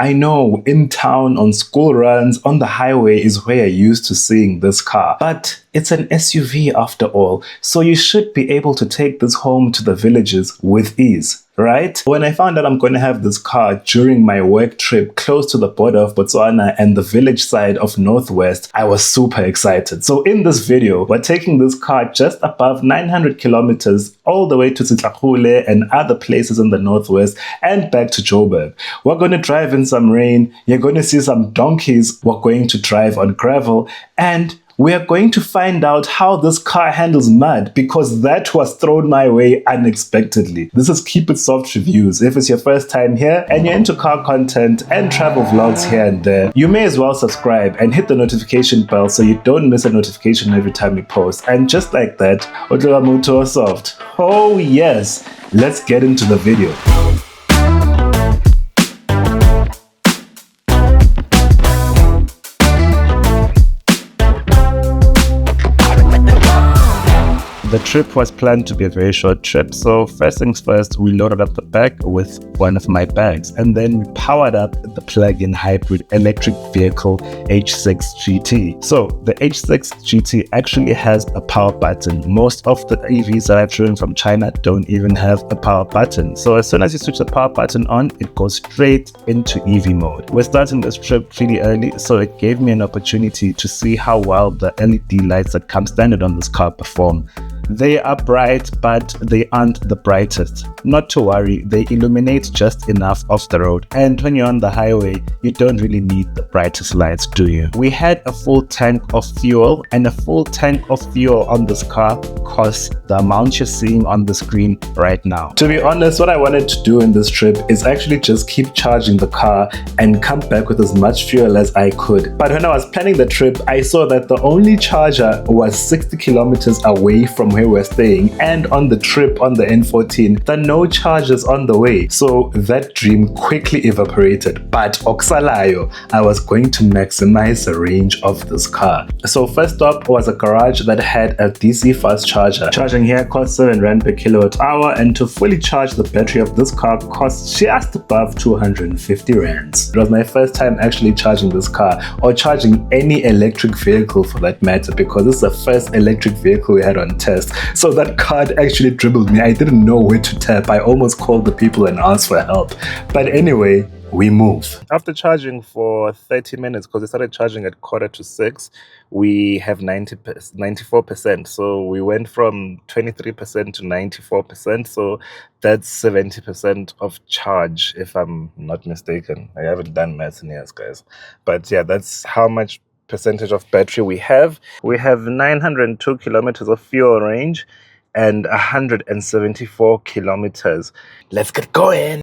I know in town, on school runs, on the highway is where you're used to seeing this car, but it's an SUV after all, so you should be able to take this home to the villages with ease, right? When I found out I'm going to have this car during my work trip close to the border of Botswana and the village side of Northwest, I was super excited. So in this video, we're taking this car just above 900 kilometers all the way to Tsitlakgule and other places in the Northwest and back to Joburg. We're going to drive in some rain, you're going to see some donkeys, we're going to drive on gravel, and we are going to find out how this car handles mud, because that was thrown my way unexpectedly. This is Keep It Soft Reviews. If it's your first time here and you're into car content and travel vlogs here and there, you may as well subscribe and hit the notification bell so you don't miss a notification every time we post. And just like that, Otlola Motor Soft. Oh yes, let's get into the video. The trip was planned to be a very short trip, so first things first, we loaded up the back with one of my bags, and then we powered up the plug-in hybrid electric vehicle H6 GT. So the H6 GT actually has a power button. Most of the EVs that I've driven from China don't even have a power button. So as soon as you switch the power button on, it goes straight into EV mode. We're starting this trip pretty early, so it gave me an opportunity to see how well the LED lights that come standard on this car perform. They are bright, but they aren't the brightest. Not to worry, they illuminate just enough off the road, and when you're on the highway, you don't really need the brightest lights, do you? We had a full tank of fuel, and a full tank of fuel on this car costs the amount you're seeing on the screen right now. To be honest, what I wanted to do in this trip is actually just keep charging the car and come back with as much fuel as I could. But when I was planning the trip, I saw that the only charger was 60 kilometers away from where we're staying, and on the trip on the N14 there are no chargers on the way, so that dream quickly evaporated. But oksalayo, I was going to maximize the range of this car. So first up was a garage that had a DC fast charger. Charging here cost 7 Rand per kilowatt hour, and to fully charge the battery of this car costs just above 250 Rands. It was my first time actually charging this car, or charging any electric vehicle for that matter, because this is the first electric vehicle we had on test. So that card actually dribbled me. I didn't know where to tap. I almost called the people and asked for help. But anyway, we move. After charging for 30 minutes, because we started charging at 5:45, we have 94%. So we went from 23% to 94%. So that's 70% of charge, if I'm not mistaken. I haven't done maths in years, guys. But yeah, that's how much percentage of battery we have. We have 902 kilometers of fuel range and 174 kilometers. Let's get going.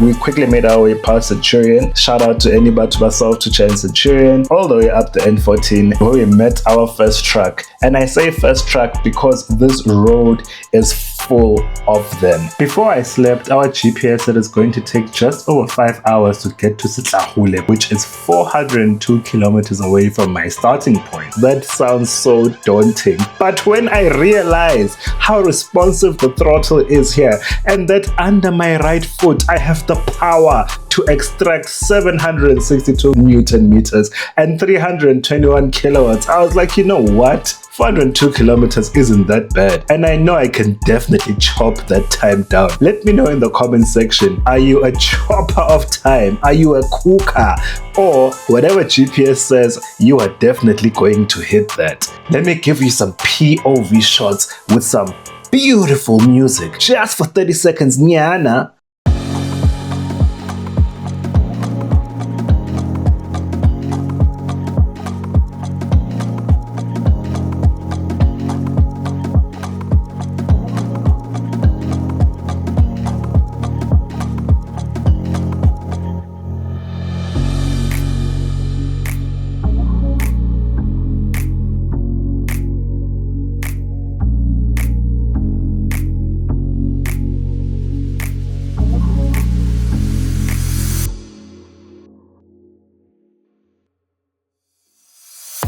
We quickly made our way past Centurion. Shout out to anybody to myself to change Centurion, all the way up to N14, where we met our first truck. And I say first truck because this road is full of them. Before I slept, our GPS said it's going to take just over 5 hours to get to Tsitlakgule, which is 402 kilometers away from my starting point. That sounds so daunting. But when I realize how responsive the throttle is here, and that under my right foot I have the power to extract 762 Newton meters and 321 kilowatts, I was like, you know what? 402 kilometers isn't that bad, and I know I can definitely chop that time down. Let me know in the comment section, are you a chopper of time? Are you a cooker? Or whatever GPS says, you are definitely going to hit that. Let me give you some POV shots with some beautiful music just for 30 seconds, nyana.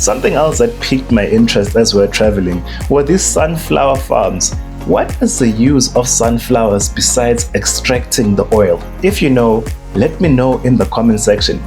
Something else that piqued my interest as we were traveling were these sunflower farms. What is the use of sunflowers besides extracting the oil? If you know, let me know in the comment section.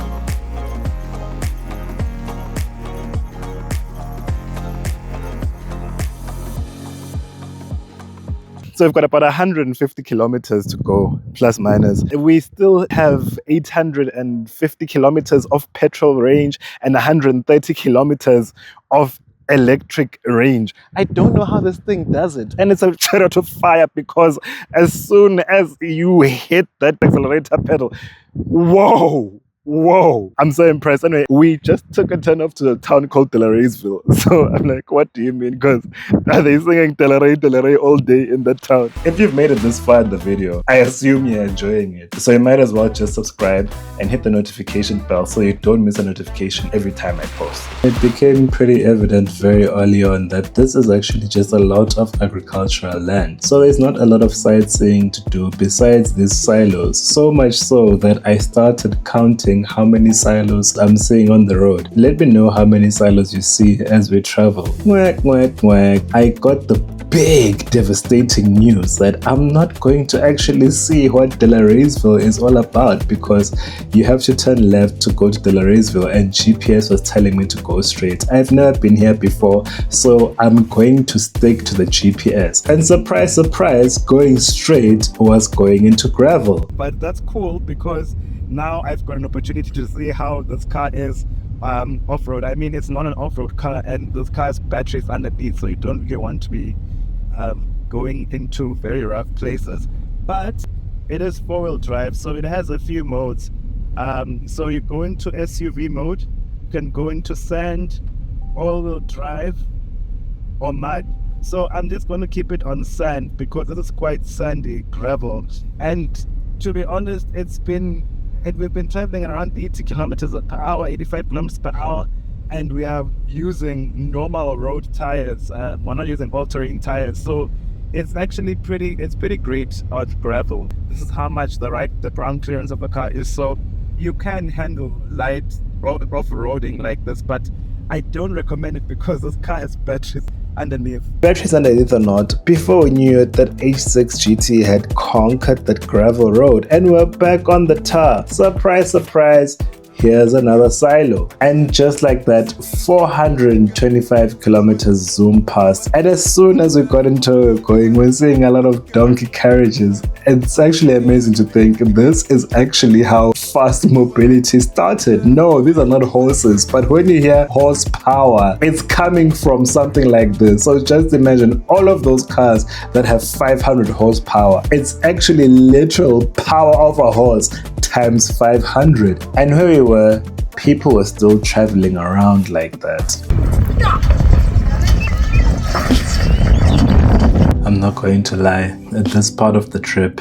So we've got about 150 kilometers to go, plus minus. We still have 850 kilometers of petrol range and 130 kilometers of electric range. I don't know how this thing does it. And it's a chariot of fire, because as soon as you hit that accelerator pedal, whoa! Whoa, I'm so impressed. Anyway, we just took a turn off to a town called Delareesville. So I'm like, what do you mean? Because are they singing Delare all day in that town? If you've made it this far in the video, I assume you're enjoying it. So you might as well just subscribe and hit the notification bell so you don't miss a notification every time I post. It became pretty evident very early on that this is actually just a lot of agricultural land. So there's not a lot of sightseeing to do besides these silos. So much so that I started counting how many silos I'm seeing on the road. Let me know how many silos you see as we travel. Whack, whack, whack. I got the big devastating news that I'm not going to actually see what Delareesville is all about, because you have to turn left to go to Delareesville and GPS was telling me to go straight. I've never been here before, so I'm going to stick to the GPS. And surprise, surprise, going straight was going into gravel. But that's cool, because now I've got an opportunity to see how this car is off-road. I mean, it's not an off-road car, and this car's battery is underneath, so you don't really want to be going into very rough places. But it is four-wheel drive, so it has a few modes. So you go into SUV mode, you can go into sand, all-wheel drive, or mud. So I'm just going to keep it on sand, because this is quite sandy gravel. And to be honest, we've been traveling around 80 kilometers per hour, 85 kilometers per hour, and we are using normal road tires. We're not using all-terrain tires, so it's actually pretty great on gravel. This is how much the ground clearance of the car is, so you can handle light off-roading like this, but I don't recommend it because this car has batteries underneath. Batteries underneath or not, before we knew it, that H6 GT had conquered that gravel road and we're back on the tar. Surprise, surprise. Here's another silo. And just like that, 425 kilometers zoom past. And as soon as we got into going, we're seeing a lot of donkey carriages. It's actually amazing to think this is actually how fast mobility started. No, these are not horses, but when you hear horsepower, it's coming from something like this. So just imagine all of those cars that have 500 horsepower. It's actually literal power of a horse times 500. And where we were, people were still traveling around like that. I'm not going to lie, at this part of the trip,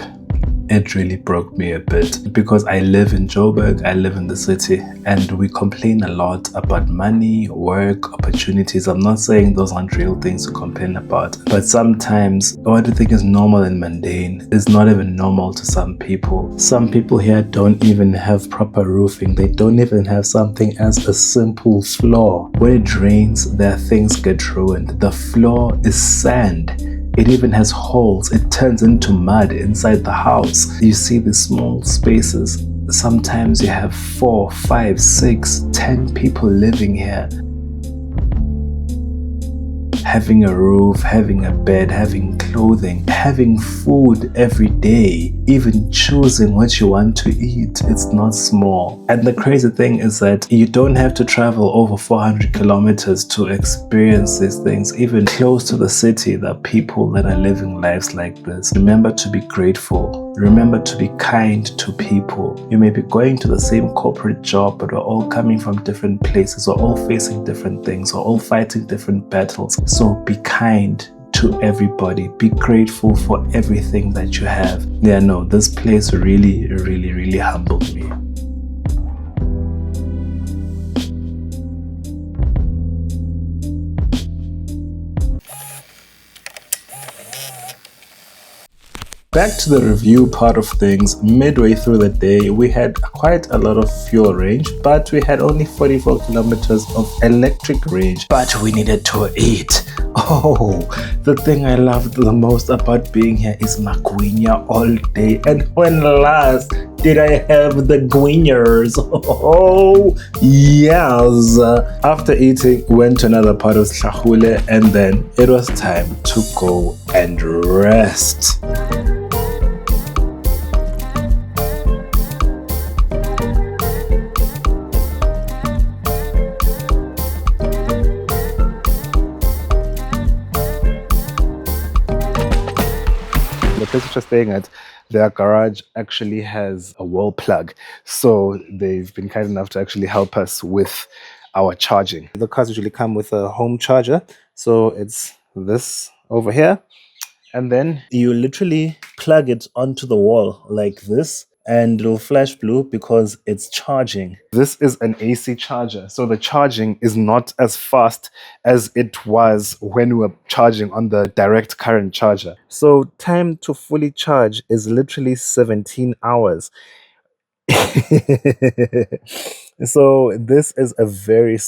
it really broke me a bit, because I live in Joburg, I live in the city, and we complain a lot about money, work, opportunities. I'm not saying those aren't real things to complain about, but sometimes what you think is normal and mundane is not even normal to some people. Some people here don't even have proper roofing. They don't even have something as a simple floor. When it rains, their things get ruined. The floor is sand. It even has holes. It turns into mud inside the house. You see these small spaces. Sometimes you have 4, 5, 6, 10 people living here. Having a roof, having a bed, having clothing, having food every day, even choosing what you want to eat, it's not small. And the crazy thing is that you don't have to travel over 400 kilometers to experience these things. Even close to the city, there are people that are living lives like this. Remember to be grateful. Remember to be kind to people. You may be going to the same corporate job, but we're all coming from different places. We're all facing different things. We're all fighting different battles. So be kind to everybody. Be grateful for everything that you have. Yeah, no, this place really, really, really humbled me. Back to the review part of things. Midway through the day, we had quite a lot of fuel range, but we had only 44 kilometers of electric range. But we needed to eat. Oh, the thing I loved the most about being here is magwinya all day. And when last did I have the guinyers? Oh, yes. After eating, went to another part of Slahule, and then it was time to go and rest. The place which we're staying at, their garage actually has a wall plug. So they've been kind enough to actually help us with our charging. The cars usually come with a home charger. So it's this over here. And then you literally plug it onto the wall like this, and it'll flash blue because it's charging. This is an AC charger, so the charging is not as fast as it was when we were charging on the direct current charger. So time to fully charge is literally 17 hours. So this is a very,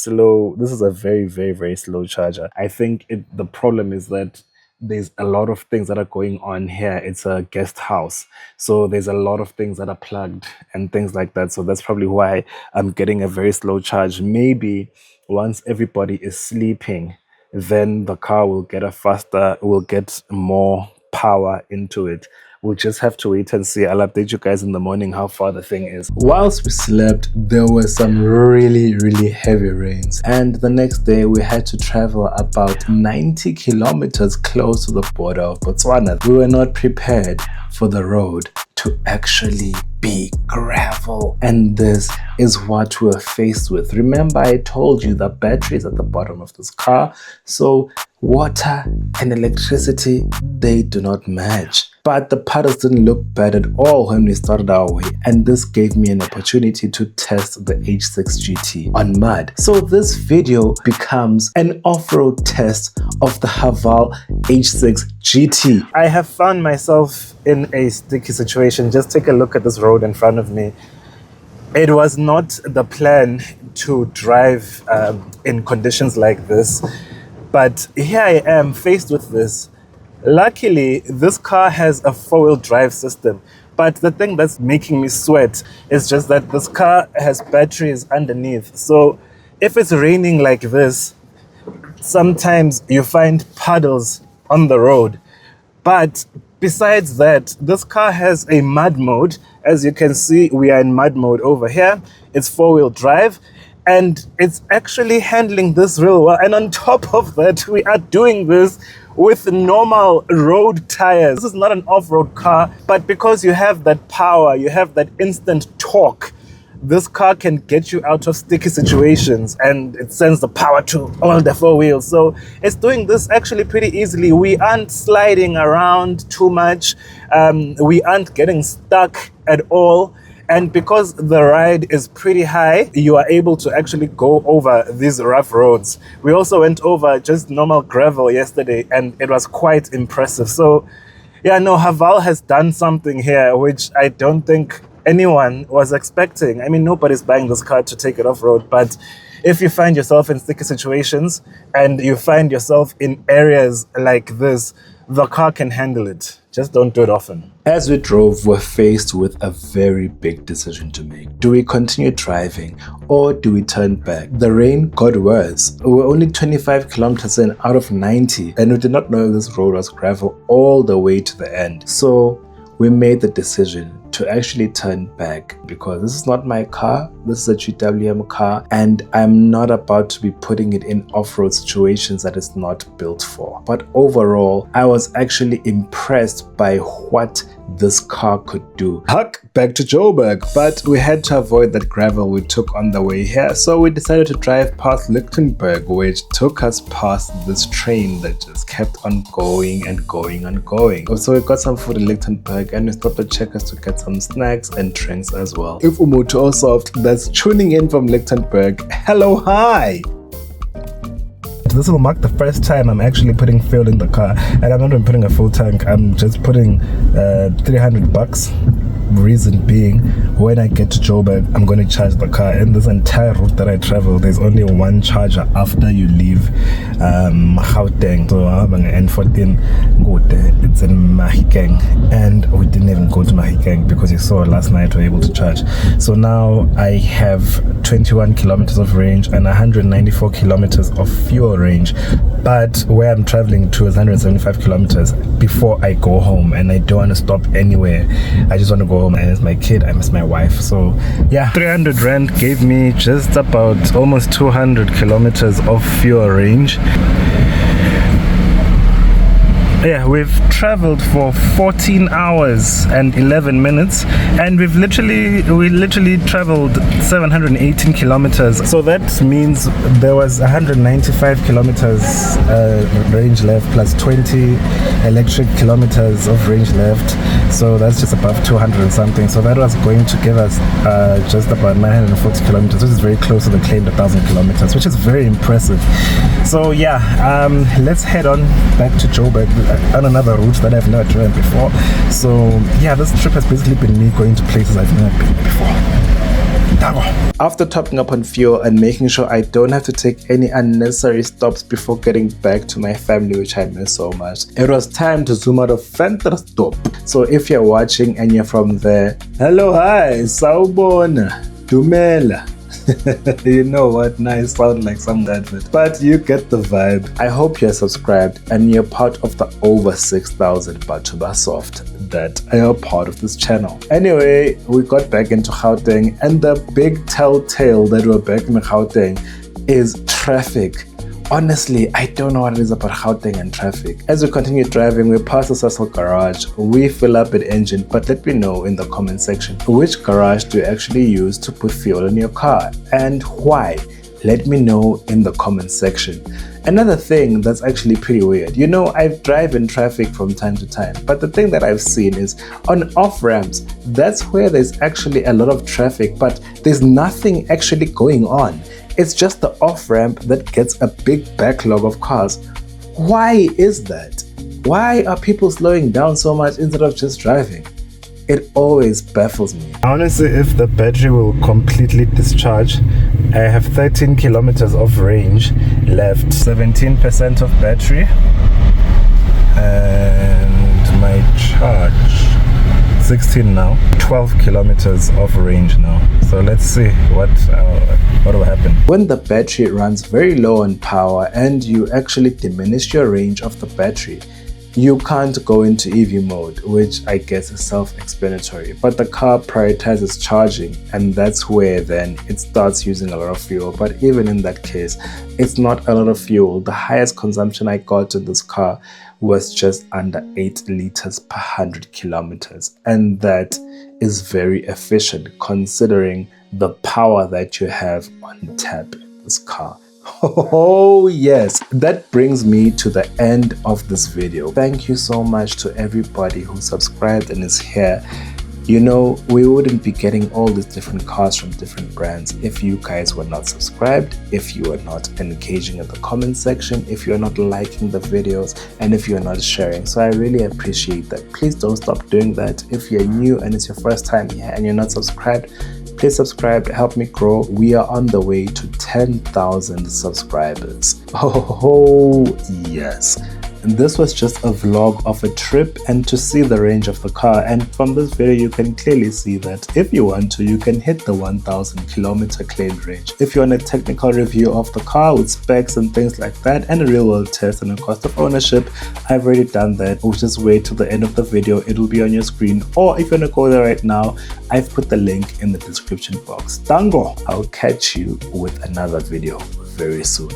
very slow charger. I think the problem is that there's a lot of things that are going on here. It's a guest house, so there's a lot of things that are plugged and things like that. So that's probably why I'm getting a very slow charge. Maybe once everybody is sleeping, then the car will get more power into it. We'll just have to wait and see. I'll update you guys in the morning how far the thing is. Whilst we slept, there were some really heavy rains. And the next day, we had to travel about 90 kilometers close to the border of Botswana. We were not prepared for the road to actually be gravel. And this is what we're faced with. Remember, I told you the battery is at the bottom of this car. So water and electricity, they do not match. But the paddles didn't look bad at all when we started our way. And this gave me an opportunity to test the H6 GT on mud. So this video becomes an off-road test of the Haval H6 GT. I have found myself in a sticky situation. Just take a look at this road in front of me. It was not the plan to drive in conditions like this, but here I am faced with this. Luckily, this car has a four-wheel drive system, but the thing that's making me sweat is just that this car has batteries underneath. So if it's raining like this, sometimes you find puddles on the road. But besides that, this car has a mud mode. As you can see, we are in mud mode over here. It's four-wheel drive, and it's actually handling this real well. And on top of that, we are doing this with normal road tires. This is not an off-road car, but because you have that power, you have that instant torque, this car can get you out of sticky situations, and it sends the power to all the four wheels. So it's doing this actually pretty easily. We aren't sliding around too much. We aren't getting stuck at all. And because the ride is pretty high, you are able to actually go over these rough roads. We also went over just normal gravel yesterday, and it was quite impressive. So yeah, no, Haval has done something here which I don't think anyone was expecting. I mean, nobody's buying this car to take it off-road, but if you find yourself in sticky situations and you find yourself in areas like this, the car can handle it. Just don't do it often. As we drove, we're faced with a very big decision to make. Do we continue driving or do we turn back? The rain got worse. We were only 25 kilometers in out of 90, and we did not know this road was gravel all the way to the end. So we made the decision to actually turn back, because this is not my car. This is a GWM car, and I'm not about to be putting it in off-road situations that it's not built for. But overall, I was actually impressed by what this car could do. Huck back to Joburg, but we had to avoid that gravel we took on the way here, so we decided to drive past Lichtenburg, which took us past this train that just kept on going and going and going. So we got some food in Lichtenburg, and we stopped at Checkers to get some snacks and drinks as well. If Umutu Soft that's tuning in from Lichtenburg, hello, hi! this will mark the first time I'm actually putting fuel in the car, and I'm not even putting a full tank. I'm just putting $300. Reason being, when I get to Joburg, I'm going to charge the car. And this entire route that I travel, there's only one charger after you leave Gauteng. So I'm on N14, it's in Mahikeng, and we didn't even go to Mahikeng because you saw last night we were able to charge. So now I have 21 kilometers of range and 194 kilometers of fuel range, but where I'm traveling to is 175 kilometers before I go home, and I don't want to stop anywhere. I just want to go home. I miss my kid, I miss my wife. So yeah, 300 rand gave me just about almost 200 kilometers of fuel range. Yeah, we've traveled for 14 hours and 11 minutes, and we literally traveled 718 kilometers. So that means there was 195 kilometers range left, plus 20 electric kilometers of range left. So that's just above 200 and something. So that was going to give us just about 940 kilometers, which is very close to the claimed 1,000 kilometers, which is very impressive. So yeah, let's head on back to Joburg on another route that I've never driven before. So yeah, this trip has basically been me going to places I've never been before. After topping up on fuel and making sure I don't have to take any unnecessary stops before getting back to my family, which I miss so much, it was time to zoom out of Ventersdorp. So if you're watching and you're from there, hello, hi, sawubona, dumela. You know what? Nice, sound like some advert, but you get the vibe. I hope you're subscribed and you're part of the over 6,000 Batuba Soft that are part of this channel. Anyway, we got back into Gauteng, and the big telltale that we're back in Gauteng is traffic. Honestly, I don't know what it is about Gauteng and traffic. As we continue driving, we pass the Sasol garage, we fill up an engine, but let me know in the comment section, which garage do you actually use to put fuel in your car and why? Let me know in the comment section. Another thing that's actually pretty weird, you know, I've driven traffic from time to time, but the thing that I've seen is on off ramps, that's where there's actually a lot of traffic, but there's nothing actually going on. It's just the off-ramp that gets a big backlog of cars. Why is that? Why are people slowing down so much instead of just driving? It always baffles me. Honestly, if the battery will completely discharge, I have 13 kilometers of range left, 17% of battery, and my charge 16 now, 12 kilometers of range now. So let's see what will happen. When the battery runs very low on power and you actually diminish your range of the battery, you can't go into EV mode, which I guess is self-explanatory, but the car prioritizes charging, and that's where then it starts using a lot of fuel. But even in that case, it's not a lot of fuel. The highest consumption I got in this car was just under 8 liters per 100 kilometers, and that is very efficient considering the power that you have on tap in this car. Oh yes, that brings me to the end of this video. Thank you so much to everybody who subscribed and is here. You know, we wouldn't be getting all these different cars from different brands if you guys were not subscribed, if you are not engaging in the comment section, if you're not liking the videos, and if you're not sharing. So I really appreciate that. Please don't stop doing that. If you're new and it's your first time here and you're not subscribed, please subscribe, help me grow. We are on the way to 10,000 subscribers. Oh yes. And this was just a vlog of a trip and to see the range of the car. And from this video, you can clearly see that if you want to, you can hit the 1,000 kilometer claimed range. If you want a technical review of the car with specs and things like that, and a real world test and a cost of ownership, I've already done that. We'll just wait till the end of the video. It'll be on your screen. Or if you want to go there right now, I've put the link in the description box. Tango! I'll catch you with another video very soon.